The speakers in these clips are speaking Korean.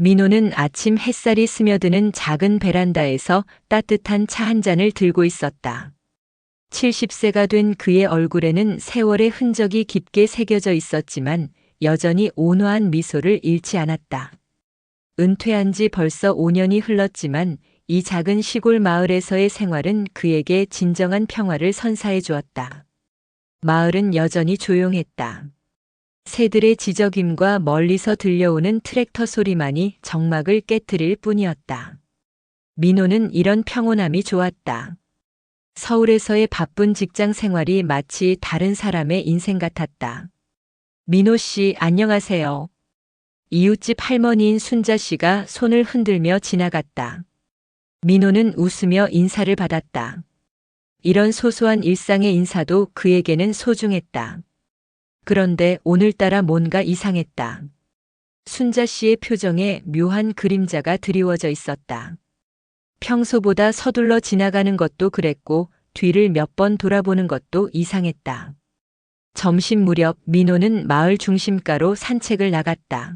민호는 아침 햇살이 스며드는 작은 베란다에서 따뜻한 차 한 잔을 들고 있었다. 70세가 된 그의 얼굴에는 세월의 흔적이 깊게 새겨져 있었지만 여전히 온화한 미소를 잃지 않았다. 은퇴한 지 벌써 5년이 흘렀지만 이 작은 시골 마을에서의 생활은 그에게 진정한 평화를 선사해 주었다. 마을은 여전히 조용했다. 새들의 지저귐과 멀리서 들려오는 트랙터 소리만이 정막을 깨트릴 뿐이었다. 민호는 이런 평온함이 좋았다. 서울에서의 바쁜 직장 생활이 마치 다른 사람의 인생 같았다. 민호 씨, 안녕하세요. 이웃집 할머니인 순자 씨가 손을 흔들며 지나갔다. 민호는 웃으며 인사를 받았다. 이런 소소한 일상의 인사도 그에게는 소중했다. 그런데 오늘따라 뭔가 이상했다. 순자 씨의 표정에 묘한 그림자가 드리워져 있었다. 평소보다 서둘러 지나가는 것도 그랬고 뒤를 몇 번 돌아보는 것도 이상했다. 점심 무렵 민호는 마을 중심가로 산책을 나갔다.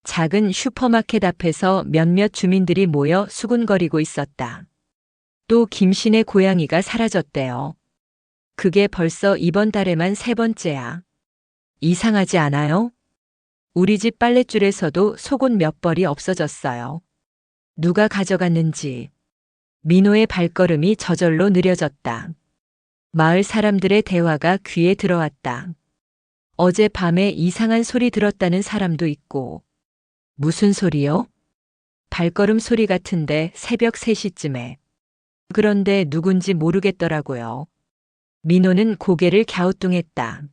작은 슈퍼마켓 앞에서 몇몇 주민들이 모여 수군거리고 있었다. 또 김씨네 고양이가 사라졌대요. 그게 벌써 이번 달에만 3번째야. 이상하지 않아요? 우리 집 빨랫줄에서도 속옷 몇 벌이 없어졌어요. 누가 가져갔는지. 민호의 발걸음이 저절로 느려졌다. 마을 사람들의 대화가 귀에 들어왔다. 어젯밤에 이상한 소리 들었다는 사람도 있고. 무슨 소리요? 발걸음 소리 같은데 새벽 3시쯤에. 그런데 누군지 모르겠더라고요. 민호는 고개를 갸우뚱했다.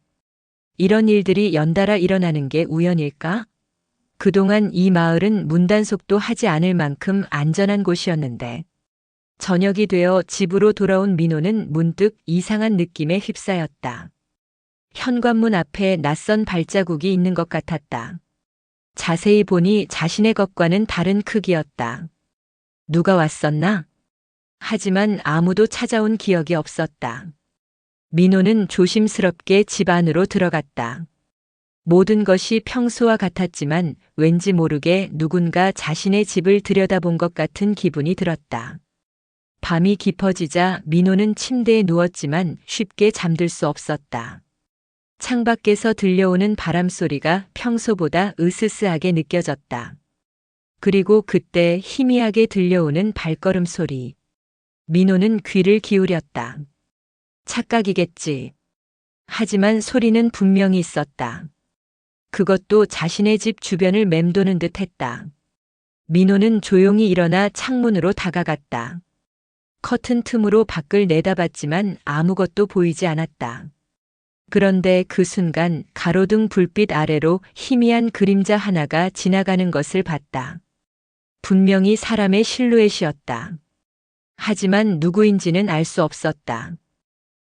이런 일들이 연달아 일어나는 게 우연일까? 그동안 이 마을은 문단속도 하지 않을 만큼 안전한 곳이었는데 저녁이 되어 집으로 돌아온 민호는 문득 이상한 느낌에 휩싸였다. 현관문 앞에 낯선 발자국이 있는 것 같았다. 자세히 보니 자신의 것과는 다른 크기였다. 누가 왔었나? 하지만 아무도 찾아온 기억이 없었다. 민호는 조심스럽게 집 안으로 들어갔다. 모든 것이 평소와 같았지만 왠지 모르게 누군가 자신의 집을 들여다본 것 같은 기분이 들었다. 밤이 깊어지자 민호는 침대에 누웠지만 쉽게 잠들 수 없었다. 창밖에서 들려오는 바람 소리가 평소보다 으스스하게 느껴졌다. 그리고 그때 희미하게 들려오는 발걸음 소리. 민호는 귀를 기울였다. 착각이겠지. 하지만 소리는 분명히 있었다. 그것도 자신의 집 주변을 맴도는 듯 했다. 민호는 조용히 일어나 창문으로 다가갔다. 커튼 틈으로 밖을 내다봤지만 아무것도 보이지 않았다. 그런데 그 순간 가로등 불빛 아래로 희미한 그림자 하나가 지나가는 것을 봤다. 분명히 사람의 실루엣이었다. 하지만 누구인지는 알 수 없었다.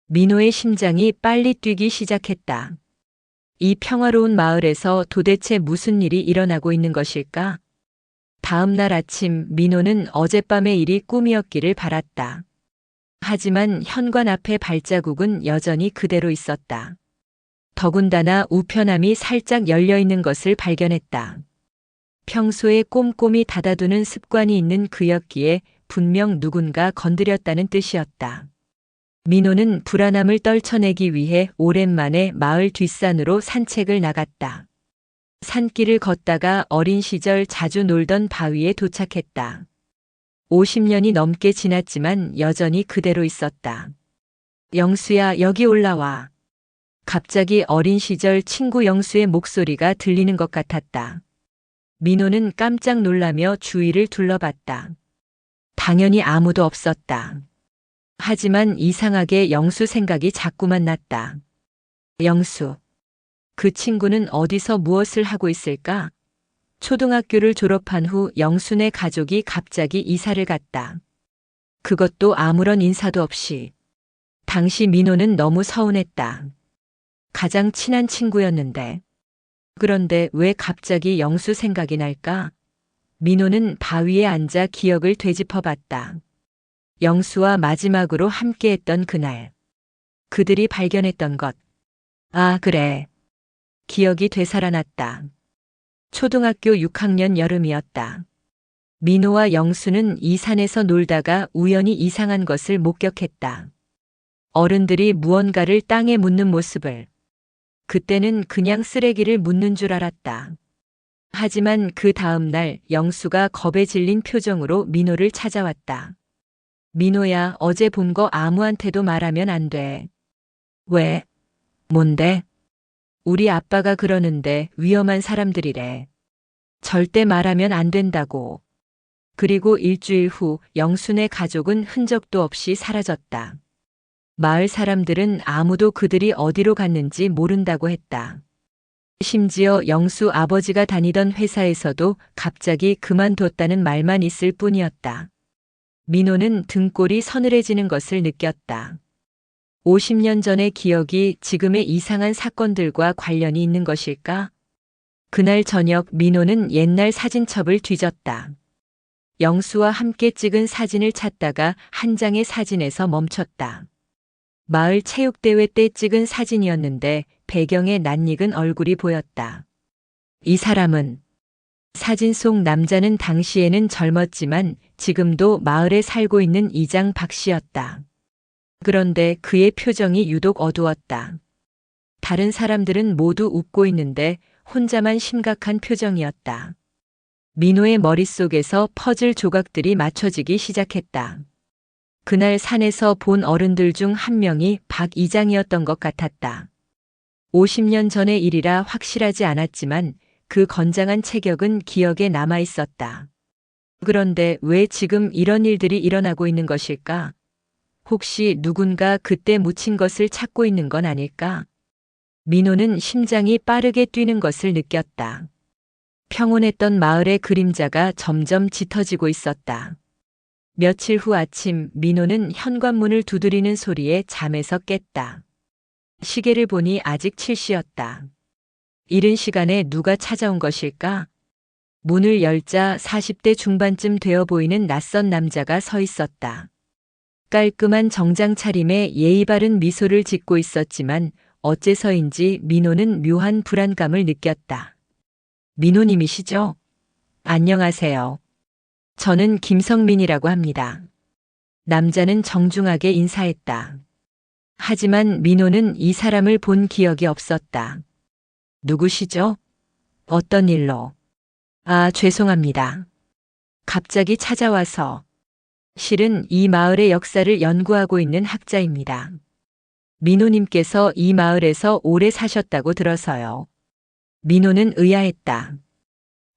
민호의 심장이 빨리 뛰기 시작했다. 이 평화로운 마을에서 도대체 무슨 일이 일어나고 있는 것일까? 다음 날 아침 민호는 어젯밤의 일이 꿈이었기를 바랐다. 하지만 현관 앞의 발자국은 여전히 그대로 있었다. 더군다나 우편함이 살짝 열려 있는 것을 발견했다. 평소에 꼼꼼히 닫아두는 습관이 있는 그였기에 분명 누군가 건드렸다는 뜻이었다. 민호는 불안함을 떨쳐내기 위해 오랜만에 마을 뒷산으로 산책을 나갔다. 산길을 걷다가 어린 시절 자주 놀던 바위에 도착했다. 50년이 넘게 지났지만 여전히 그대로 있었다. 영수야, 여기 올라와. 갑자기 어린 시절 친구 영수의 목소리가 들리는 것 같았다. 민호는 깜짝 놀라며 주위를 둘러봤다. 당연히 아무도 없었다. 하지만 이상하게 영수 생각이 자꾸만 났다. 영수. 그 친구는 어디서 무엇을 하고 있을까? 초등학교를 졸업한 후 영수네 가족이 갑자기 이사를 갔다. 그것도 아무런 인사도 없이. 당시 민호는 너무 서운했다. 가장 친한 친구였는데. 그런데 왜 갑자기 영수 생각이 날까? 민호는 바위에 앉아 기억을 되짚어봤다. 영수와 마지막으로 함께했던 그날. 그들이 발견했던 것. 아, 그래. 기억이 되살아났다. 초등학교 6학년 여름이었다. 민호와 영수는 이 산에서 놀다가 우연히 이상한 것을 목격했다. 어른들이 무언가를 땅에 묻는 모습을. 그때는 그냥 쓰레기를 묻는 줄 알았다. 하지만 그 다음 날 영수가 겁에 질린 표정으로 민호를 찾아왔다. 민호야, 어제 본 거 아무한테도 말하면 안 돼. 왜? 뭔데? 우리 아빠가 그러는데 위험한 사람들이래. 절대 말하면 안 된다고. 그리고 일주일 후 영순의 가족은 흔적도 없이 사라졌다. 마을 사람들은 아무도 그들이 어디로 갔는지 모른다고 했다. 심지어 영수 아버지가 다니던 회사에서도 갑자기 그만뒀다는 말만 있을 뿐이었다. 민호는 등골이 서늘해지는 것을 느꼈다. 50년 전의 기억이 지금의 이상한 사건들과 관련이 있는 것일까? 그날 저녁 민호는 옛날 사진첩을 뒤졌다. 영수와 함께 찍은 사진을 찾다가 한 장의 사진에서 멈췄다. 마을 체육대회 때 찍은 사진이었는데 배경에 낯익은 얼굴이 보였다. 이 사람은, 사진 속 남자는 당시에는 젊었지만 지금도 마을에 살고 있는 이장 박 씨였다. 그런데 그의 표정이 유독 어두웠다. 다른 사람들은 모두 웃고 있는데 혼자만 심각한 표정이었다. 민호의 머릿속에서 퍼즐 조각들이 맞춰지기 시작했다. 그날 산에서 본 어른들 중 한 명이 박 이장이었던 것 같았다. 50년 전의 일이라 확실하지 않았지만 그 건장한 체격은 기억에 남아 있었다. 그런데 왜 지금 이런 일들이 일어나고 있는 것일까? 혹시 누군가 그때 묻힌 것을 찾고 있는 건 아닐까? 민호는 심장이 빠르게 뛰는 것을 느꼈다. 평온했던 마을의 그림자가 점점 짙어지고 있었다. 며칠 후 아침 민호는 현관문을 두드리는 소리에 잠에서 깼다. 시계를 보니 아직 7시였다. 이른 시간에 누가 찾아온 것일까? 문을 열자 40대 중반쯤 되어 보이는 낯선 남자가 서 있었다. 깔끔한 정장 차림에 예의 바른 미소를 짓고 있었지만 어째서인지 민호는 묘한 불안감을 느꼈다. 민호님이시죠? 안녕하세요. 저는 김성민이라고 합니다. 남자는 정중하게 인사했다. 하지만 민호는 이 사람을 본 기억이 없었다. 누구시죠? 어떤 일로? 아, 죄송합니다. 갑자기 찾아와서. 실은 이 마을의 역사를 연구하고 있는 학자입니다. 민호님께서 이 마을에서 오래 사셨다고 들어서요. 민호는 의아했다.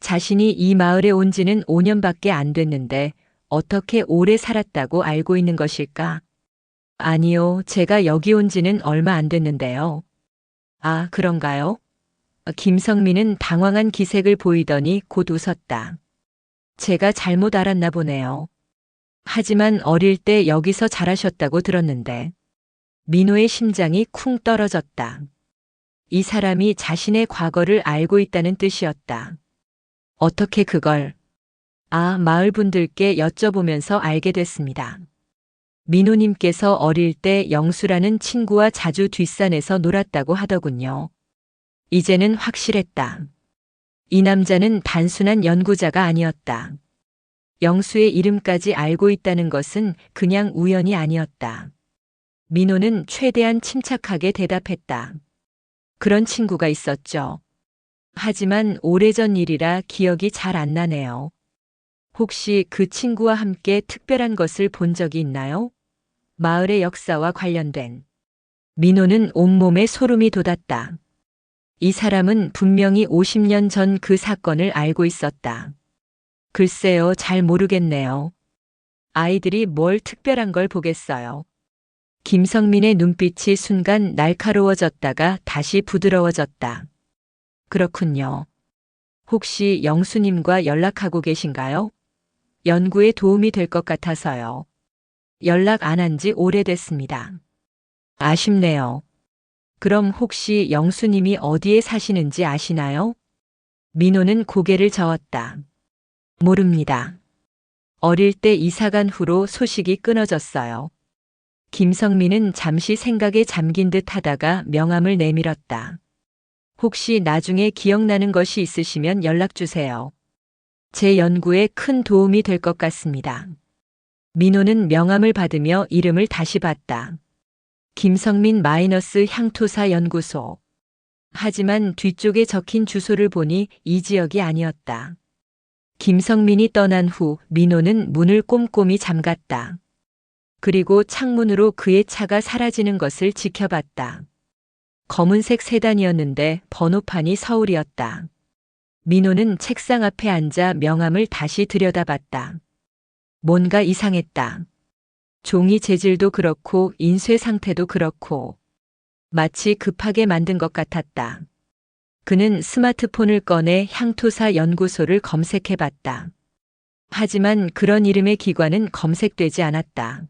자신이 이 마을에 온 지는 5년밖에 안 됐는데 어떻게 오래 살았다고 알고 있는 것일까? 아니요, 제가 여기 온 지는 얼마 안 됐는데요. 아, 그런가요? 김성민은 당황한 기색을 보이더니 곧 웃었다. 제가 잘못 알았나 보네요. 하지만 어릴 때 여기서 자라셨다고 들었는데. 민호의 심장이 쿵 떨어졌다. 이 사람이 자신의 과거를 알고 있다는 뜻이었다. 어떻게 그걸? 아, 마을 분들께 여쭤보면서 알게 됐습니다. 민호님께서 어릴 때 영수라는 친구와 자주 뒷산에서 놀았다고 하더군요. 이제는 확실했다. 이 남자는 단순한 연구자가 아니었다. 영수의 이름까지 알고 있다는 것은 그냥 우연이 아니었다. 민호는 최대한 침착하게 대답했다. 그런 친구가 있었죠. 하지만 오래전 일이라 기억이 잘 안 나네요. 혹시 그 친구와 함께 특별한 것을 본 적이 있나요? 마을의 역사와 관련된. 민호는 온몸에 소름이 돋았다. 이 사람은 분명히 50년 전 그 사건을 알고 있었다. 글쎄요, 잘 모르겠네요. 아이들이 뭘 특별한 걸 보겠어요. 김성민의 눈빛이 순간 날카로워졌다가 다시 부드러워졌다. 그렇군요. 혹시 영수님과 연락하고 계신가요? 연구에 도움이 될 것 같아서요. 연락 안 한 지 오래됐습니다. 아쉽네요. 그럼 혹시 영수님이 어디에 사시는지 아시나요? 민호는 고개를 저었다. 모릅니다. 어릴 때 이사간 후로 소식이 끊어졌어요. 김성민은 잠시 생각에 잠긴 듯 하다가 명함을 내밀었다. 혹시 나중에 기억나는 것이 있으시면 연락 주세요. 제 연구에 큰 도움이 될 것 같습니다. 민호는 명함을 받으며 이름을 다시 봤다. 김성민 향토사 연구소. 하지만 뒤쪽에 적힌 주소를 보니 이 지역이 아니었다. 김성민이 떠난 후 민호는 문을 꼼꼼히 잠갔다. 그리고 창문으로 그의 차가 사라지는 것을 지켜봤다. 검은색 세단이었는데 번호판이 서울이었다. 민호는 책상 앞에 앉아 명함을 다시 들여다봤다. 뭔가 이상했다. 종이 재질도 그렇고 인쇄 상태도 그렇고 마치 급하게 만든 것 같았다. 그는 스마트폰을 꺼내 향토사 연구소를 검색해봤다. 하지만 그런 이름의 기관은 검색되지 않았다.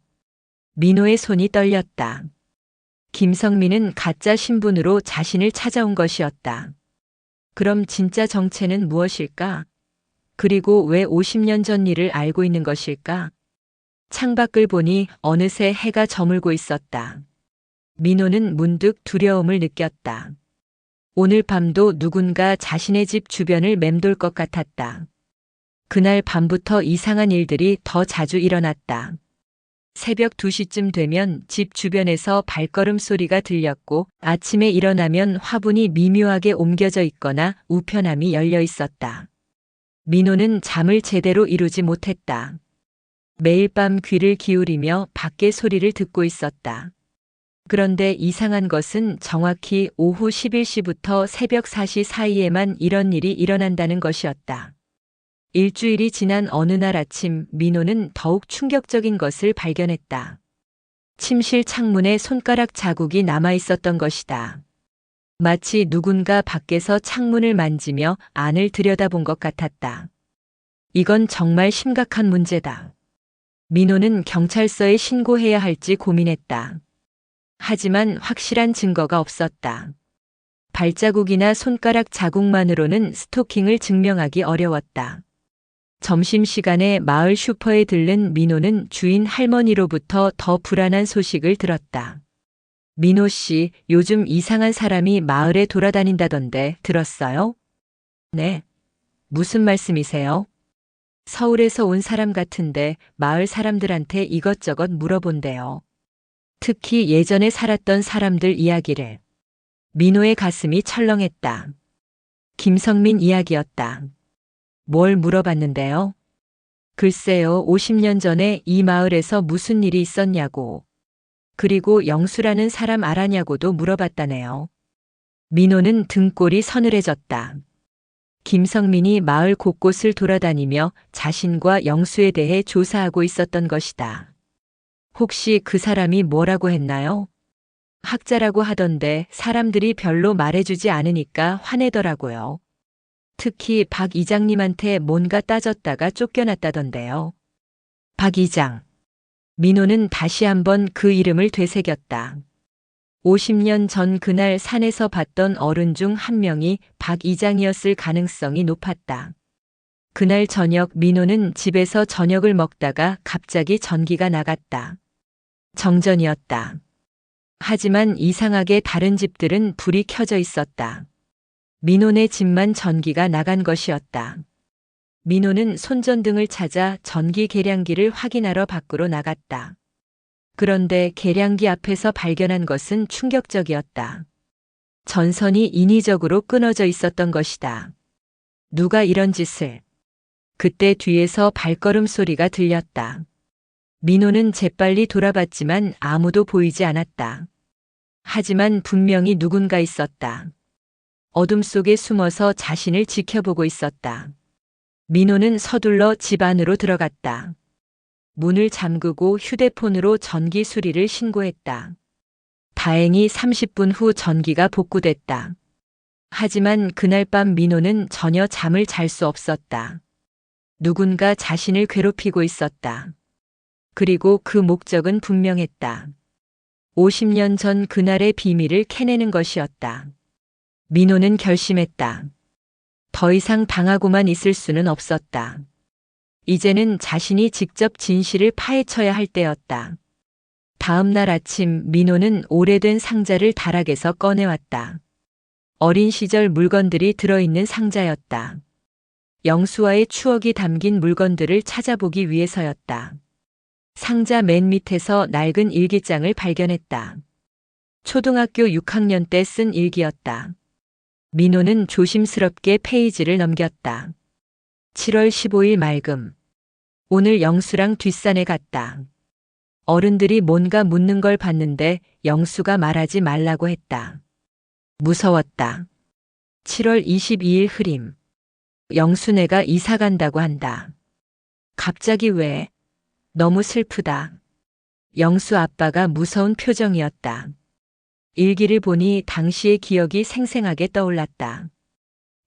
민호의 손이 떨렸다. 김성민은 가짜 신분으로 자신을 찾아온 것이었다. 그럼 진짜 정체는 무엇일까? 그리고 왜 50년 전 일을 알고 있는 것일까? 창밖을 보니 어느새 해가 저물고 있었다. 민호는 문득 두려움을 느꼈다. 오늘 밤도 누군가 자신의 집 주변을 맴돌 것 같았다. 그날 밤부터 이상한 일들이 더 자주 일어났다. 새벽 2시쯤 되면 집 주변에서 발걸음 소리가 들렸고 아침에 일어나면 화분이 미묘하게 옮겨져 있거나 우편함이 열려 있었다. 민호는 잠을 제대로 이루지 못했다. 매일 밤 귀를 기울이며 밖의 소리를 듣고 있었다. 그런데 이상한 것은 정확히 오후 11시부터 새벽 4시 사이에만 이런 일이 일어난다는 것이었다. 일주일이 지난 어느 날 아침 민호는 더욱 충격적인 것을 발견했다. 침실 창문에 손가락 자국이 남아 있었던 것이다. 마치 누군가 밖에서 창문을 만지며 안을 들여다본 것 같았다. 이건 정말 심각한 문제다. 민호는 경찰서에 신고해야 할지 고민했다. 하지만 확실한 증거가 없었다. 발자국이나 손가락 자국만으로는 스토킹을 증명하기 어려웠다. 점심시간에 마을 슈퍼에 들른 민호는 주인 할머니로부터 더 불안한 소식을 들었다. 민호 씨, 요즘 이상한 사람이 마을에 돌아다닌다던데 들었어요? 네. 무슨 말씀이세요? 서울에서 온 사람 같은데 마을 사람들한테 이것저것 물어본대요. 특히 예전에 살았던 사람들 이야기를. 민호의 가슴이 철렁했다. 김성민 이야기였다. 뭘 물어봤는데요? 글쎄요, 50년 전에 이 마을에서 무슨 일이 있었냐고. 그리고 영수라는 사람 알았냐고도 물어봤다네요. 민호는 등골이 서늘해졌다. 김성민이 마을 곳곳을 돌아다니며 자신과 영수에 대해 조사하고 있었던 것이다. 혹시 그 사람이 뭐라고 했나요? 학자라고 하던데 사람들이 별로 말해주지 않으니까 화내더라고요. 특히 박 이장님한테 뭔가 따졌다가 쫓겨났다던데요. 박 이장. 민호는 다시 한번 그 이름을 되새겼다. 50년 전 그날 산에서 봤던 어른 중 한 명이 박 이장이었을 가능성이 높았다. 그날 저녁 민호는 집에서 저녁을 먹다가 갑자기 전기가 나갔다. 정전이었다. 하지만 이상하게 다른 집들은 불이 켜져 있었다. 민호네 집만 전기가 나간 것이었다. 민호는 손전등을 찾아 전기 계량기를 확인하러 밖으로 나갔다. 그런데 계량기 앞에서 발견한 것은 충격적이었다. 전선이 인위적으로 끊어져 있었던 것이다. 누가 이런 짓을? 그때 뒤에서 발걸음 소리가 들렸다. 민호는 재빨리 돌아봤지만 아무도 보이지 않았다. 하지만 분명히 누군가 있었다. 어둠 속에 숨어서 자신을 지켜보고 있었다. 민호는 서둘러 집 안으로 들어갔다. 문을 잠그고 휴대폰으로 전기 수리를 신고했다. 다행히 30분 후 전기가 복구됐다. 하지만 그날 밤 민호는 전혀 잠을 잘 수 없었다. 누군가 자신을 괴롭히고 있었다. 그리고 그 목적은 분명했다. 50년 전 그날의 비밀을 캐내는 것이었다. 민호는 결심했다. 더 이상 당하고만 있을 수는 없었다. 이제는 자신이 직접 진실을 파헤쳐야 할 때였다. 다음 날 아침 민호는 오래된 상자를 다락에서 꺼내왔다. 어린 시절 물건들이 들어있는 상자였다. 영수와의 추억이 담긴 물건들을 찾아보기 위해서였다. 상자 맨 밑에서 낡은 일기장을 발견했다. 초등학교 6학년 때 쓴 일기였다. 민호는 조심스럽게 페이지를 넘겼다. 7월 15일 맑음. 오늘 영수랑 뒷산에 갔다. 어른들이 뭔가 묻는 걸 봤는데 영수가 말하지 말라고 했다. 무서웠다. 7월 22일 흐림. 영수네가 이사 간다고 한다. 갑자기 왜? 너무 슬프다. 영수 아빠가 무서운 표정이었다. 일기를 보니 당시의 기억이 생생하게 떠올랐다.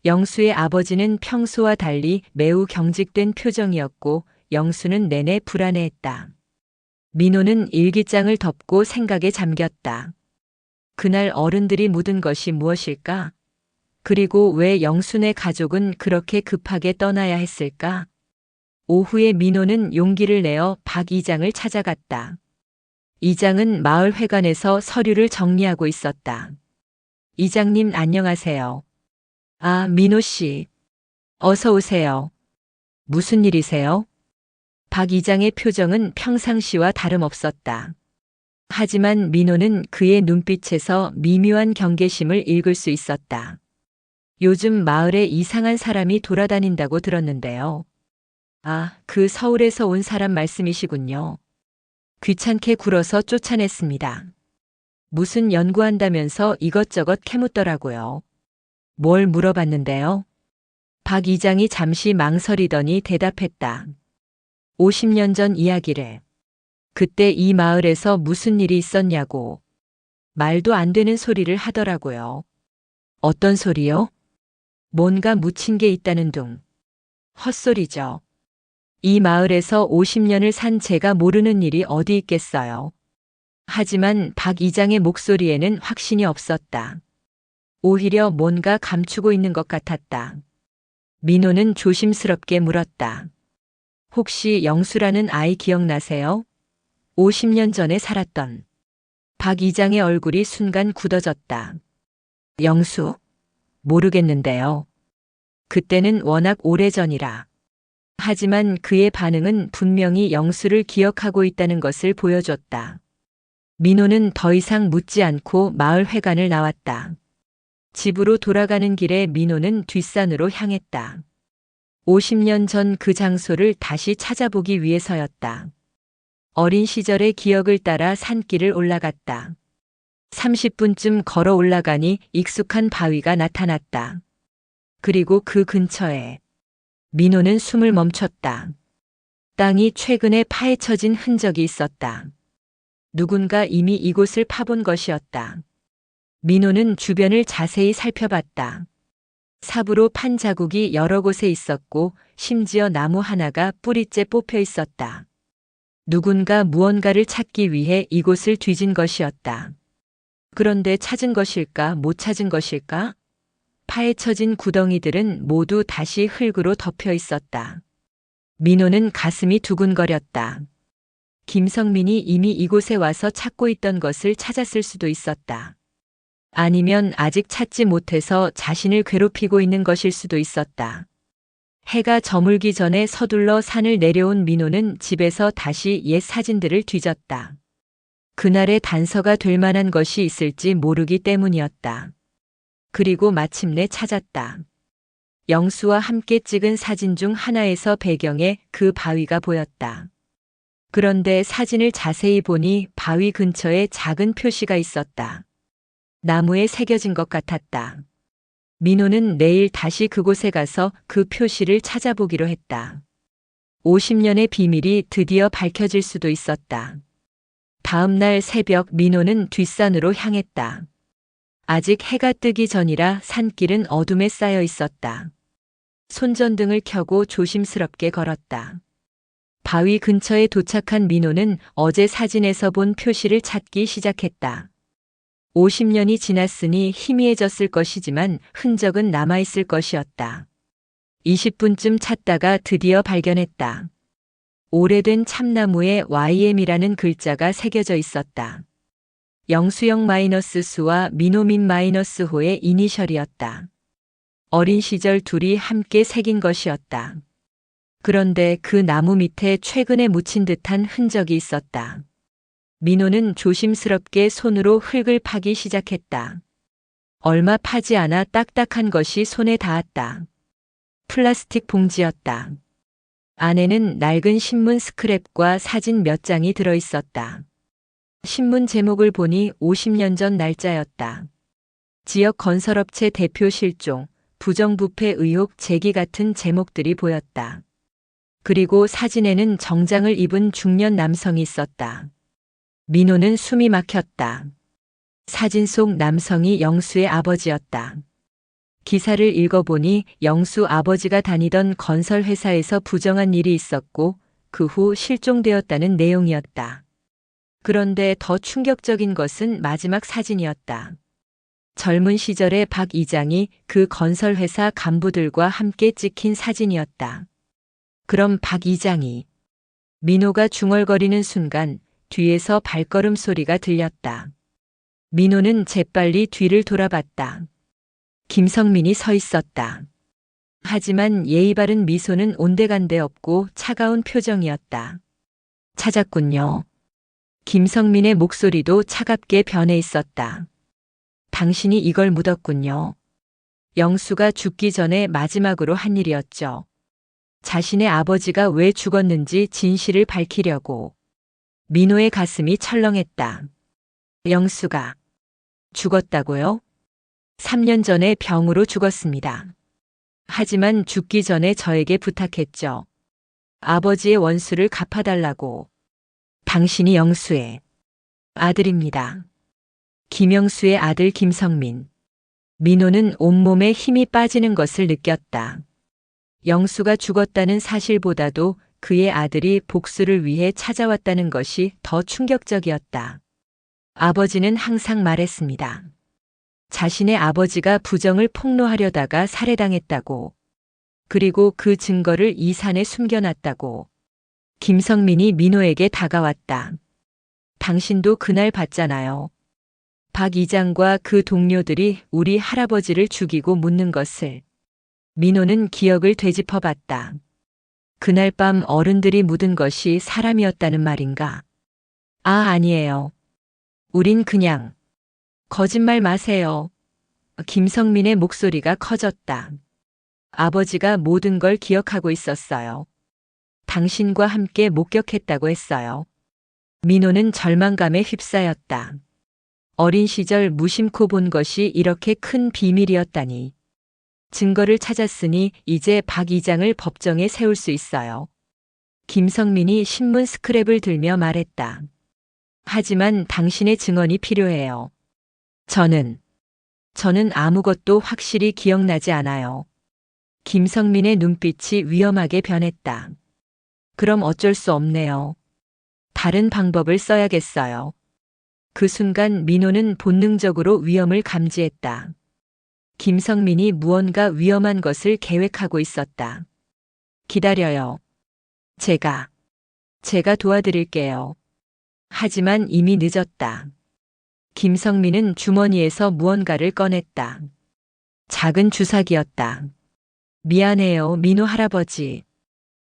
영수의 아버지는 평소와 달리 매우 경직된 표정이었고 영수는 내내 불안해했다. 민호는 일기장을 덮고 생각에 잠겼다. 그날 어른들이 묻은 것이 무엇일까? 그리고 왜 영수네 가족은 그렇게 급하게 떠나야 했을까? 오후에 민호는 용기를 내어 박 이장을 찾아갔다. 이장은 마을 회관에서 서류를 정리하고 있었다. 이장님 안녕하세요. 아, 민호 씨. 어서 오세요. 무슨 일이세요? 박 이장의 표정은 평상시와 다름없었다. 하지만 민호는 그의 눈빛에서 미묘한 경계심을 읽을 수 있었다. 요즘 마을에 이상한 사람이 돌아다닌다고 들었는데요. 아, 그 서울에서 온 사람 말씀이시군요. 귀찮게 굴어서 쫓아냈습니다. 무슨 연구한다면서 이것저것 캐묻더라고요. 뭘 물어봤는데요? 박 이장이 잠시 망설이더니 대답했다. 50년 전 이야기래. 그때 이 마을에서 무슨 일이 있었냐고. 말도 안 되는 소리를 하더라고요. 어떤 소리요? 뭔가 묻힌 게 있다는 둥. 헛소리죠. 이 마을에서 50년을 산 제가 모르는 일이 어디 있겠어요. 하지만 박 이장의 목소리에는 확신이 없었다. 오히려 뭔가 감추고 있는 것 같았다. 민호는 조심스럽게 물었다. 혹시 영수라는 아이 기억나세요? 50년 전에 살았던. 박 이장의 얼굴이 순간 굳어졌다. 영수? 모르겠는데요. 그때는 워낙 오래전이라. 하지만 그의 반응은 분명히 영수를 기억하고 있다는 것을 보여줬다. 민호는 더 이상 묻지 않고 마을 회관을 나왔다. 집으로 돌아가는 길에 민호는 뒷산으로 향했다. 50년 전 그 장소를 다시 찾아보기 위해서였다. 어린 시절의 기억을 따라 산길을 올라갔다. 30분쯤 걸어 올라가니 익숙한 바위가 나타났다. 그리고 그 근처에 민호는 숨을 멈췄다. 땅이 최근에 파헤쳐진 흔적이 있었다. 누군가 이미 이곳을 파본 것이었다. 민호는 주변을 자세히 살펴봤다. 삽으로 판 자국이 여러 곳에 있었고 심지어 나무 하나가 뿌리째 뽑혀 있었다. 누군가 무언가를 찾기 위해 이곳을 뒤진 것이었다. 그런데 찾은 것일까, 못 찾은 것일까? 파헤쳐진 구덩이들은 모두 다시 흙으로 덮여 있었다. 민호는 가슴이 두근거렸다. 김성민이 이미 이곳에 와서 찾고 있던 것을 찾았을 수도 있었다. 아니면 아직 찾지 못해서 자신을 괴롭히고 있는 것일 수도 있었다. 해가 저물기 전에 서둘러 산을 내려온 민호는 집에서 다시 옛 사진들을 뒤졌다. 그날의 단서가 될 만한 것이 있을지 모르기 때문이었다. 그리고 마침내 찾았다. 영수와 함께 찍은 사진 중 하나에서 배경에 그 바위가 보였다. 그런데 사진을 자세히 보니 바위 근처에 작은 표시가 있었다. 나무에 새겨진 것 같았다. 민호는 내일 다시 그곳에 가서 그 표시를 찾아보기로 했다. 50년의 비밀이 드디어 밝혀질 수도 있었다. 다음 날 새벽 민호는 뒷산으로 향했다. 아직 해가 뜨기 전이라 산길은 어둠에 쌓여 있었다. 손전등을 켜고 조심스럽게 걸었다. 바위 근처에 도착한 민호는 어제 사진에서 본 표시를 찾기 시작했다. 50년이 지났으니 희미해졌을 것이지만 흔적은 남아있을 것이었다. 20분쯤 찾다가 드디어 발견했다. 오래된 참나무에 YM이라는 글자가 새겨져 있었다. 영수형 -수와 민호민 -호의 이니셜이었다. 어린 시절 둘이 함께 새긴 것이었다. 그런데 그 나무 밑에 최근에 묻힌 듯한 흔적이 있었다. 민호는 조심스럽게 손으로 흙을 파기 시작했다. 얼마 파지 않아 딱딱한 것이 손에 닿았다. 플라스틱 봉지였다. 안에는 낡은 신문 스크랩과 사진 몇 장이 들어 있었다. 신문 제목을 보니 50년 전 날짜였다. 지역 건설업체 대표 실종, 부정부패 의혹 제기 같은 제목들이 보였다. 그리고 사진에는 정장을 입은 중년 남성이 있었다. 민호는 숨이 막혔다. 사진 속 남성이 영수의 아버지였다. 기사를 읽어보니 영수 아버지가 다니던 건설회사에서 부정한 일이 있었고 그 후 실종되었다는 내용이었다. 그런데 더 충격적인 것은 마지막 사진이었다. 젊은 시절의 박 이장이 그 건설회사 간부들과 함께 찍힌 사진이었다. 그럼 박 이장이... 민호가 중얼거리는 순간 뒤에서 발걸음 소리가 들렸다. 민호는 재빨리 뒤를 돌아봤다. 김성민이 서 있었다. 하지만 예의 바른 미소는 온데간데 없고 차가운 표정이었다. 찾았군요. 김성민의 목소리도 차갑게 변해 있었다. 당신이 이걸 묻었군요. 영수가 죽기 전에 마지막으로 한 일이었죠. 자신의 아버지가 왜 죽었는지 진실을 밝히려고. 민호의 가슴이 철렁했다. 영수가 죽었다고요? 3년 전에 병으로 죽었습니다. 하지만 죽기 전에 저에게 부탁했죠. 아버지의 원수를 갚아달라고. 당신이 영수의 아들입니다. 김영수의 아들 김성민. 민호는 온몸에 힘이 빠지는 것을 느꼈다. 영수가 죽었다는 사실보다도 그의 아들이 복수를 위해 찾아왔다는 것이 더 충격적이었다. 아버지는 항상 말했습니다. 자신의 아버지가 부정을 폭로하려다가 살해당했다고. 그리고 그 증거를 이 산에 숨겨놨다고. 김성민이 민호에게 다가왔다. 당신도 그날 봤잖아요. 박 이장과 그 동료들이 우리 할아버지를 죽이고 묻는 것을. 민호는 기억을 되짚어봤다. 그날 밤 어른들이 묻은 것이 사람이었다는 말인가? 아, 아니에요. 우린 그냥... 거짓말 마세요. 김성민의 목소리가 커졌다. 아버지가 모든 걸 기억하고 있었어요. 당신과 함께 목격했다고 했어요. 민호는 절망감에 휩싸였다. 어린 시절 무심코 본 것이 이렇게 큰 비밀이었다니. 증거를 찾았으니 이제 박 이장을 법정에 세울 수 있어요. 김성민이 신문 스크랩을 들며 말했다. 하지만 당신의 증언이 필요해요. 저는 아무것도 확실히 기억나지 않아요. 김성민의 눈빛이 위험하게 변했다. 그럼 어쩔 수 없네요. 다른 방법을 써야겠어요. 그 순간 민호는 본능적으로 위험을 감지했다. 김성민이 무언가 위험한 것을 계획하고 있었다. 기다려요. 제가 도와드릴게요. 하지만 이미 늦었다. 김성민은 주머니에서 무언가를 꺼냈다. 작은 주사기였다. 미안해요, 민호 할아버지.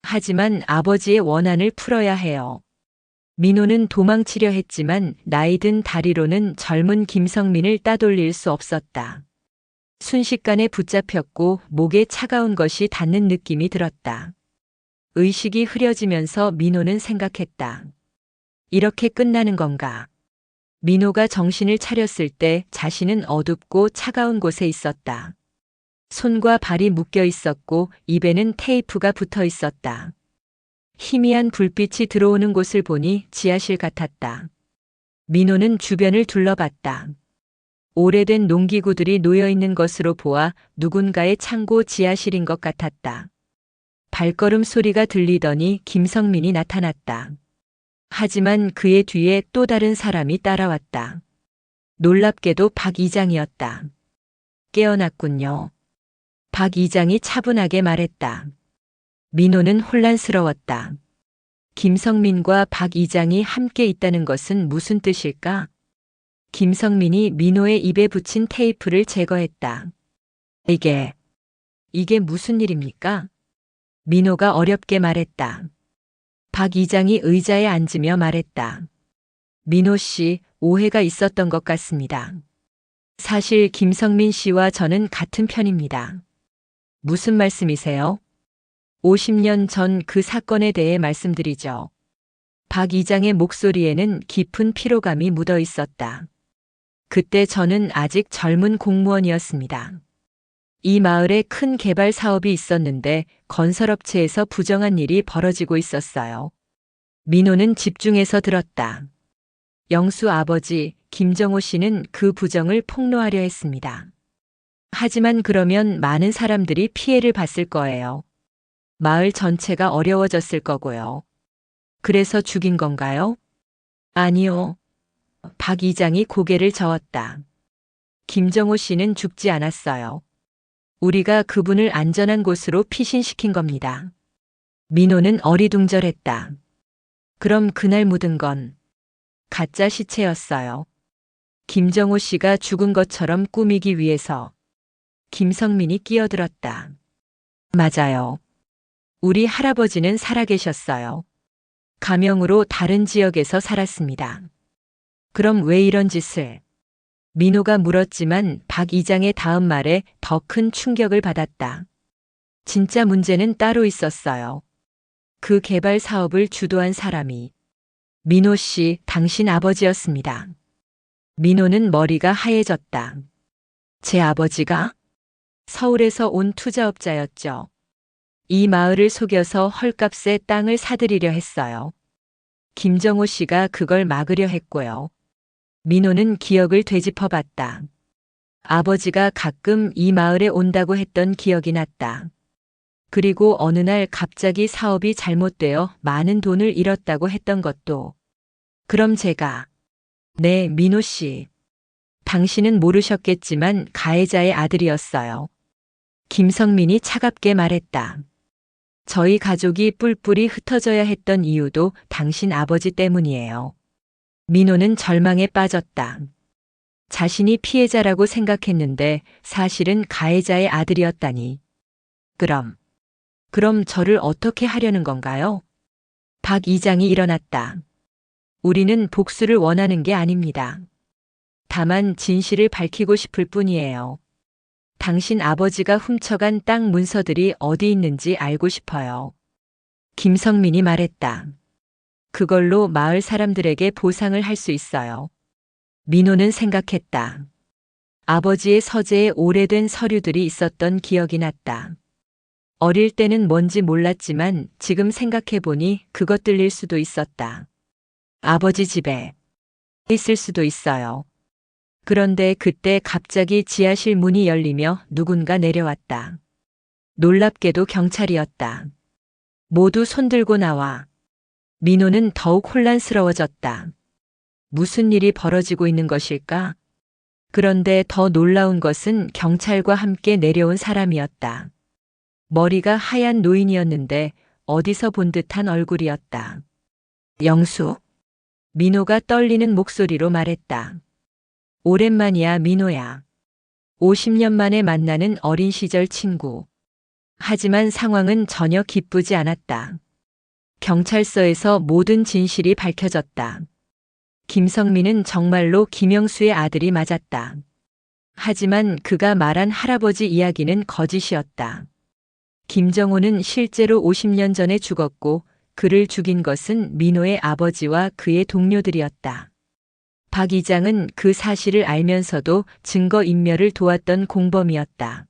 하지만 아버지의 원한을 풀어야 해요. 민호는 도망치려 했지만 나이든 다리로는 젊은 김성민을 따돌릴 수 없었다. 순식간에 붙잡혔고 목에 차가운 것이 닿는 느낌이 들었다. 의식이 흐려지면서 민호는 생각했다. 이렇게 끝나는 건가? 민호가 정신을 차렸을 때 자신은 어둡고 차가운 곳에 있었다. 손과 발이 묶여 있었고 입에는 테이프가 붙어 있었다. 희미한 불빛이 들어오는 곳을 보니 지하실 같았다. 민호는 주변을 둘러봤다. 오래된 농기구들이 놓여 있는 것으로 보아 누군가의 창고 지하실인 것 같았다. 발걸음 소리가 들리더니 김성민이 나타났다. 하지만 그의 뒤에 또 다른 사람이 따라왔다. 놀랍게도 박 이장이었다. 깨어났군요. 박 이장이 차분하게 말했다. 민호는 혼란스러웠다. 김성민과 박 이장이 함께 있다는 것은 무슨 뜻일까? 김성민이 민호의 입에 붙인 테이프를 제거했다. 이게 무슨 일입니까? 민호가 어렵게 말했다. 박 이장이 의자에 앉으며 말했다. 민호 씨, 오해가 있었던 것 같습니다. 사실 김성민 씨와 저는 같은 편입니다. 무슨 말씀이세요? 50년 전 그 사건에 대해 말씀드리죠. 박 이장의 목소리에는 깊은 피로감이 묻어 있었다. 그때 저는 아직 젊은 공무원이었습니다. 이 마을에 큰 개발 사업이 있었는데 건설업체에서 부정한 일이 벌어지고 있었어요. 민호는 집중해서 들었다. 영수 아버지 김정호 씨는 그 부정을 폭로하려 했습니다. 하지만 그러면 많은 사람들이 피해를 봤을 거예요. 마을 전체가 어려워졌을 거고요. 그래서 죽인 건가요? 아니요. 박 이장이 고개를 저었다. 김정호 씨는 죽지 않았어요. 우리가 그분을 안전한 곳으로 피신시킨 겁니다. 민호는 어리둥절했다. 그럼 그날 묻은 건 가짜 시체였어요. 김정호 씨가 죽은 것처럼 꾸미기 위해서. 김성민이 끼어들었다. 맞아요. 우리 할아버지는 살아계셨어요. 가명으로 다른 지역에서 살았습니다. 그럼 왜 이런 짓을? 민호가 물었지만 박 이장의 다음 말에 더 큰 충격을 받았다. 진짜 문제는 따로 있었어요. 그 개발 사업을 주도한 사람이 민호 씨, 당신 아버지였습니다. 민호는 머리가 하얘졌다. 제 아버지가? 서울에서 온 투자업자였죠. 이 마을을 속여서 헐값에 땅을 사들이려 했어요. 김정호 씨가 그걸 막으려 했고요. 민호는 기억을 되짚어봤다. 아버지가 가끔 이 마을에 온다고 했던 기억이 났다. 그리고 어느 날 갑자기 사업이 잘못되어 많은 돈을 잃었다고 했던 것도. 그럼 제가, 네, 민호 씨. 당신은 모르셨겠지만 가해자의 아들이었어요. 김성민이 차갑게 말했다. 저희 가족이 뿔뿔이 흩어져야 했던 이유도 당신 아버지 때문이에요. 민호는 절망에 빠졌다. 자신이 피해자라고 생각했는데 사실은 가해자의 아들이었다니. 그럼 저를 어떻게 하려는 건가요? 박 이장이 일어났다. 우리는 복수를 원하는 게 아닙니다. 다만 진실을 밝히고 싶을 뿐이에요. 당신 아버지가 훔쳐간 땅 문서들이 어디 있는지 알고 싶어요. 김성민이 말했다. 그걸로 마을 사람들에게 보상을 할 수 있어요. 민호는 생각했다. 아버지의 서재에 오래된 서류들이 있었던 기억이 났다. 어릴 때는 뭔지 몰랐지만 지금 생각해보니 그것들일 수도 있었다. 아버지 집에 있을 수도 있어요. 그런데 그때 갑자기 지하실 문이 열리며 누군가 내려왔다. 놀랍게도 경찰이었다. 모두 손들고 나와. 민호는 더욱 혼란스러워졌다. 무슨 일이 벌어지고 있는 것일까? 그런데 더 놀라운 것은 경찰과 함께 내려온 사람이었다. 머리가 하얀 노인이었는데 어디서 본 듯한 얼굴이었다. 영수. 민호가 떨리는 목소리로 말했다. 오랜만이야, 민호야. 50년 만에 만나는 어린 시절 친구. 하지만 상황은 전혀 기쁘지 않았다. 경찰서에서 모든 진실이 밝혀졌다. 김성민은 정말로 김영수의 아들이 맞았다. 하지만 그가 말한 할아버지 이야기는 거짓이었다. 김정호는 실제로 50년 전에 죽었고 그를 죽인 것은 민호의 아버지와 그의 동료들이었다. 박 이장은 그 사실을 알면서도 증거인멸을 도왔던 공범이었다.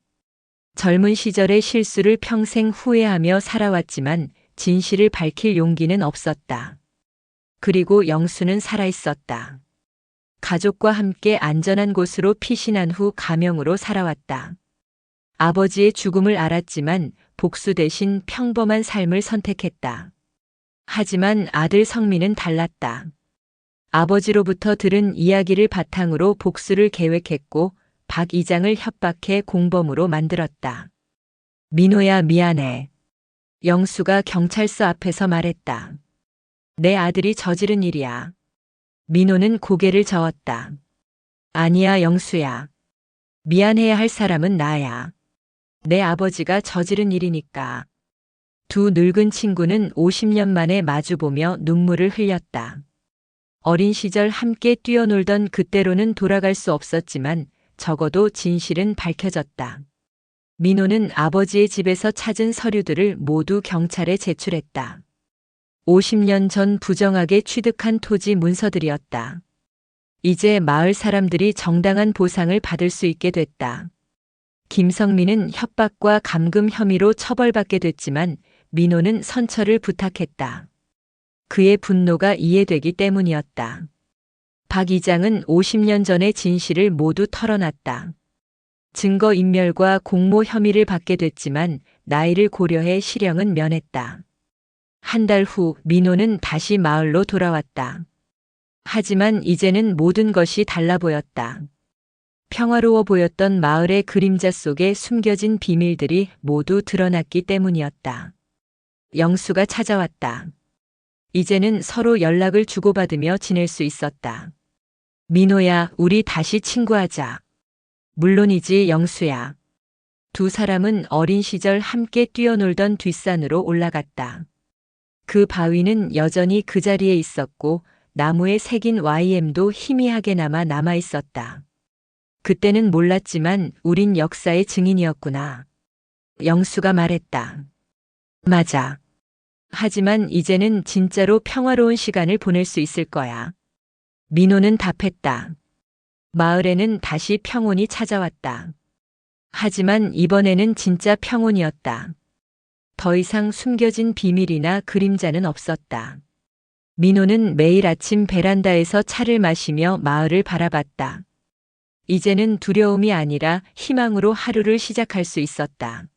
젊은 시절의 실수를 평생 후회하며 살아왔지만 진실을 밝힐 용기는 없었다. 그리고 영수는 살아있었다. 가족과 함께 안전한 곳으로 피신한 후 가명으로 살아왔다. 아버지의 죽음을 알았지만 복수 대신 평범한 삶을 선택했다. 하지만 아들 성민은 달랐다. 아버지로부터 들은 이야기를 바탕으로 복수를 계획했고 박 이장을 협박해 공범으로 만들었다. 민호야, 미안해. 영수가 경찰서 앞에서 말했다. 내 아들이 저지른 일이야. 민호는 고개를 저었다. 아니야, 영수야. 미안해야 할 사람은 나야. 내 아버지가 저지른 일이니까. 두 늙은 친구는 50년 만에 마주보며 눈물을 흘렸다. 어린 시절 함께 뛰어놀던 그때로는 돌아갈 수 없었지만 적어도 진실은 밝혀졌다. 민호는 아버지의 집에서 찾은 서류들을 모두 경찰에 제출했다. 50년 전 부정하게 취득한 토지 문서들이었다. 이제 마을 사람들이 정당한 보상을 받을 수 있게 됐다. 김성민은 협박과 감금 혐의로 처벌받게 됐지만 민호는 선처를 부탁했다. 그의 분노가 이해되기 때문이었다. 박 이장은 50년 전의 진실을 모두 털어놨다. 증거인멸과 공모 혐의를 받게 됐지만 나이를 고려해 실형은 면했다. 한 달 후 민호는 다시 마을로 돌아왔다. 하지만 이제는 모든 것이 달라 보였다. 평화로워 보였던 마을의 그림자 속에 숨겨진 비밀들이 모두 드러났기 때문이었다. 영수가 찾아왔다. 이제는 서로 연락을 주고받으며 지낼 수 있었다. 민호야, 우리 다시 친구하자. 물론이지, 영수야. 두 사람은 어린 시절 함께 뛰어놀던 뒷산으로 올라갔다. 그 바위는 여전히 그 자리에 있었고 나무에 새긴 YM도 희미하게 남아 있었다. 그때는 몰랐지만 우린 역사의 증인이었구나. 영수가 말했다. 맞아. 하지만 이제는 진짜로 평화로운 시간을 보낼 수 있을 거야. 민호는 답했다. 마을에는 다시 평온이 찾아왔다. 하지만 이번에는 진짜 평온이었다. 더 이상 숨겨진 비밀이나 그림자는 없었다. 민호는 매일 아침 베란다에서 차를 마시며 마을을 바라봤다. 이제는 두려움이 아니라 희망으로 하루를 시작할 수 있었다.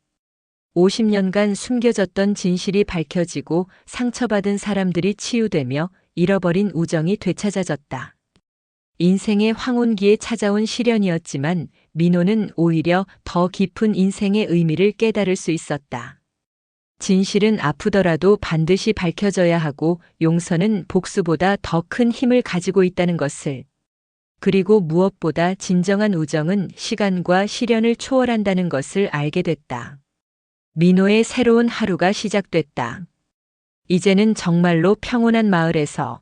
50년간 숨겨졌던 진실이 밝혀지고 상처받은 사람들이 치유되며 잃어버린 우정이 되찾아졌다. 인생의 황혼기에 찾아온 시련이었지만 민호는 오히려 더 깊은 인생의 의미를 깨달을 수 있었다. 진실은 아프더라도 반드시 밝혀져야 하고 용서는 복수보다 더 큰 힘을 가지고 있다는 것을. 그리고 무엇보다 진정한 우정은 시간과 시련을 초월한다는 것을 알게 됐다. 민호의 새로운 하루가 시작됐다. 이제는 정말로 평온한 마을에서